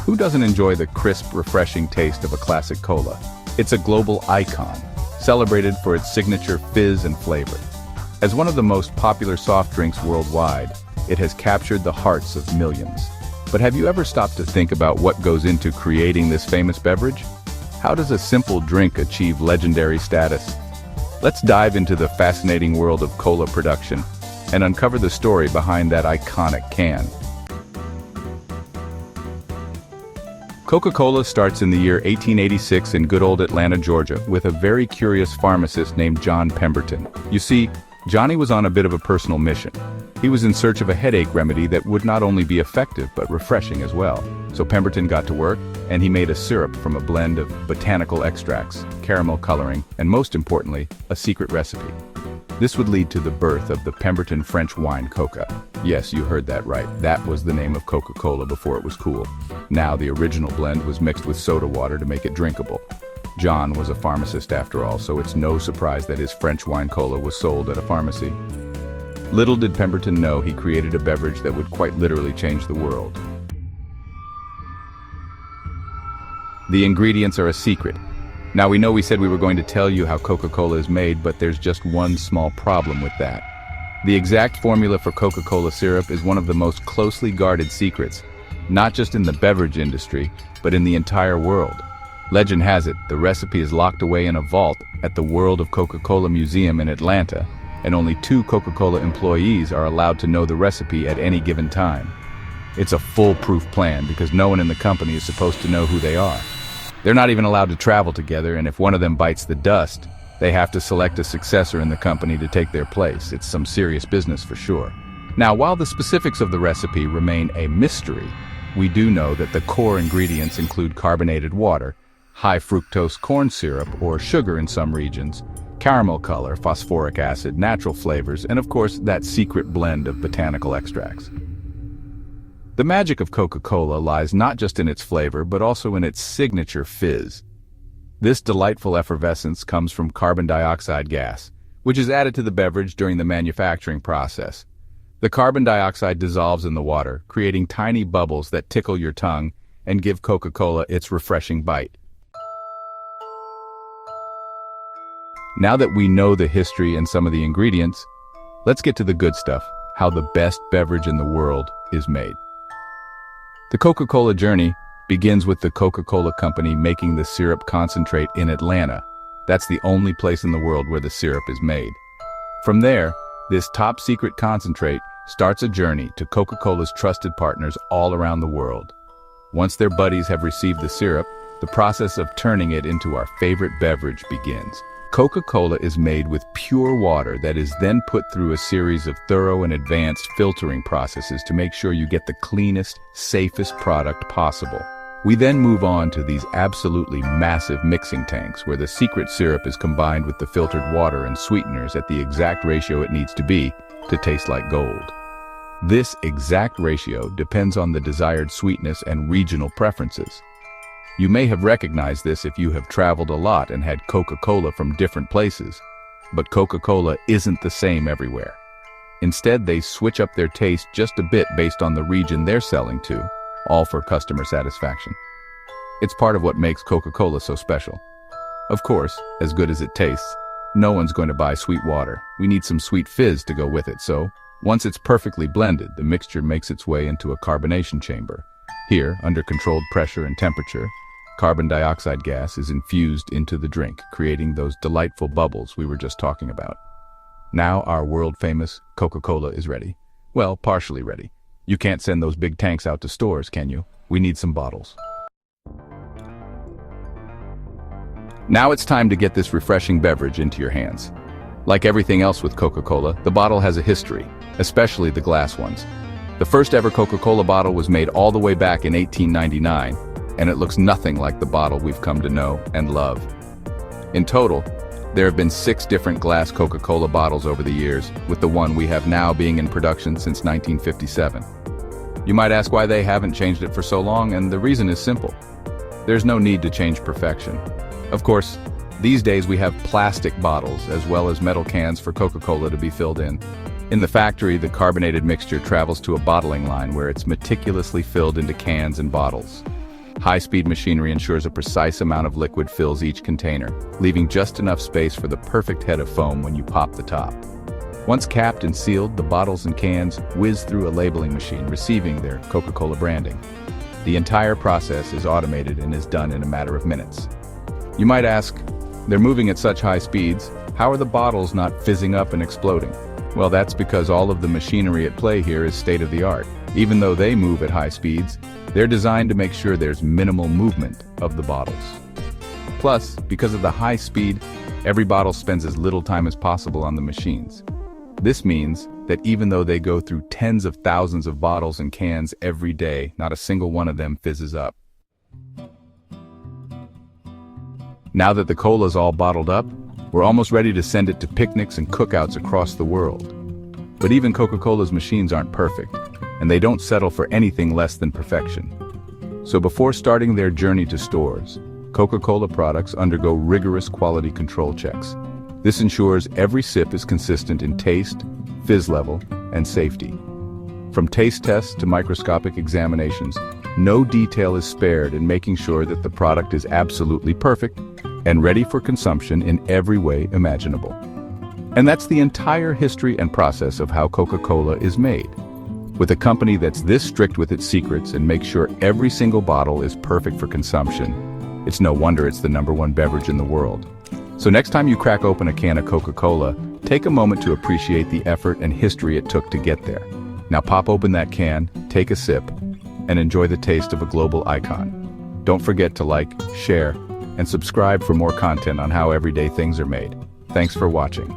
Who doesn't enjoy the crisp, refreshing taste of a classic cola? It's a global icon, celebrated for its signature fizz and flavor. As one of the most popular soft drinks worldwide, it has captured the hearts of millions. But have you ever stopped to think about what goes into creating this famous beverage? How does a simple drink achieve legendary status? Let's dive into the fascinating world of cola production and uncover the story behind that iconic can. Coca-Cola starts in the year 1886 in good old Atlanta, Georgia, with a very curious pharmacist named John Pemberton. You see, Johnny was on a bit of a personal mission. He was in search of a headache remedy that would not only be effective but refreshing as well. So Pemberton got to work, and he made a syrup from a blend of botanical extracts, caramel coloring, and most importantly, a secret recipe. This would lead to the birth of the Pemberton French wine Coca. Yes, you heard that right. That was the name of Coca-Cola before it was cool. Now, the original blend was mixed with soda water to make it drinkable. John was a pharmacist after all, so it's no surprise that his French wine cola was sold at a pharmacy. Little did Pemberton know he created a beverage that would quite literally change the world. The ingredients are a secret. Now, we know we said we were going to tell you how Coca-Cola is made, but there's just one small problem with that. The exact formula for Coca-Cola syrup is one of the most closely guarded secrets, not just in the beverage industry, but in the entire world. Legend has it, the recipe is locked away in a vault at the World of Coca-Cola Museum in Atlanta, and only 2 Coca-Cola employees are allowed to know the recipe at any given time. It's a foolproof plan because no one in the company is supposed to know who they are. They're not even allowed to travel together, and if one of them bites the dust, they have to select a successor in the company to take their place. It's some serious business for sure. Now, while the specifics of the recipe remain a mystery, we do know that the core ingredients include carbonated water, high fructose corn syrup, or sugar in some regions, caramel color, phosphoric acid, natural flavors, and of course, that secret blend of botanical extracts. The magic of Coca-Cola lies not just in its flavor, but also in its signature fizz. This delightful effervescence comes from carbon dioxide gas, which is added to the beverage during the manufacturing process. The carbon dioxide dissolves in the water, creating tiny bubbles that tickle your tongue and give Coca-Cola its refreshing bite. Now that we know the history and some of the ingredients, let's get to the good stuff, how the best beverage in the world is made. The Coca-Cola journey begins with the Coca-Cola Company making the syrup concentrate in Atlanta. That's the only place in the world where the syrup is made. From there, this top-secret concentrate starts a journey to Coca-Cola's trusted partners all around the world. Once their buddies have received the syrup, the process of turning it into our favorite beverage begins. Coca-Cola is made with pure water that is then put through a series of thorough and advanced filtering processes to make sure you get the cleanest, safest product possible. We then move on to these absolutely massive mixing tanks where the secret syrup is combined with the filtered water and sweeteners at the exact ratio it needs to be to taste like gold. This exact ratio depends on the desired sweetness and regional preferences. You may have recognized this if you have traveled a lot and had Coca-Cola from different places, but Coca-Cola isn't the same everywhere. Instead, they switch up their taste just a bit based on the region they're selling to, all for customer satisfaction. It's part of what makes Coca-Cola so special. Of course, as good as it tastes, no one's going to buy sweet water. We need some sweet fizz to go with it, so once it's perfectly blended, the mixture makes its way into a carbonation chamber. Here, under controlled pressure and temperature, carbon dioxide gas is infused into the drink, creating those delightful bubbles we were just talking about. Now our world-famous Coca-Cola is ready. Well, partially ready. You can't send those big tanks out to stores, can you? We need some bottles. Now it's time to get this refreshing beverage into your hands. Like everything else with Coca-Cola, the bottle has a history, especially the glass ones. The first ever Coca-Cola bottle was made all the way back in 1899, and it looks nothing like the bottle we've come to know and love. In total, there have been 6 different glass Coca-Cola bottles over the years, with the one we have now being in production since 1957. You might ask why they haven't changed it for so long, and the reason is simple. There's no need to change perfection. Of course, these days we have plastic bottles as well as metal cans for Coca-Cola to be filled in. In the factory, the carbonated mixture travels to a bottling line where it's meticulously filled into cans and bottles. High-speed machinery ensures a precise amount of liquid fills each container, leaving just enough space for the perfect head of foam when you pop the top. Once capped and sealed, the bottles and cans whiz through a labeling machine, receiving their Coca-Cola branding. The entire process is automated and is done in a matter of minutes. You might ask, they're moving at such high speeds, how are the bottles not fizzing up and exploding? Well, that's because all of the machinery at play here is state-of-the-art. Even though they move at high speeds, they're designed to make sure there's minimal movement of the bottles. Plus, because of the high speed, every bottle spends as little time as possible on the machines. This means that even though they go through tens of thousands of bottles and cans every day, not a single one of them fizzes up. Now that the cola's all bottled up, we're almost ready to send it to picnics and cookouts across the world. But even Coca-Cola's machines aren't perfect, and they don't settle for anything less than perfection. So before starting their journey to stores, Coca-Cola products undergo rigorous quality control checks. This ensures every sip is consistent in taste, fizz level, and safety. From taste tests to microscopic examinations, no detail is spared in making sure that the product is absolutely perfect and ready for consumption in every way imaginable. And that's the entire history and process of how Coca-Cola is made. With a company that's this strict with its secrets and makes sure every single bottle is perfect for consumption, it's no wonder it's the #1 beverage in the world. So next time you crack open a can of Coca-Cola, take a moment to appreciate the effort and history it took to get there. Now pop open that can, take a sip, and enjoy the taste of a global icon. Don't forget to like, share, and subscribe for more content on how everyday things are made. Thanks for watching.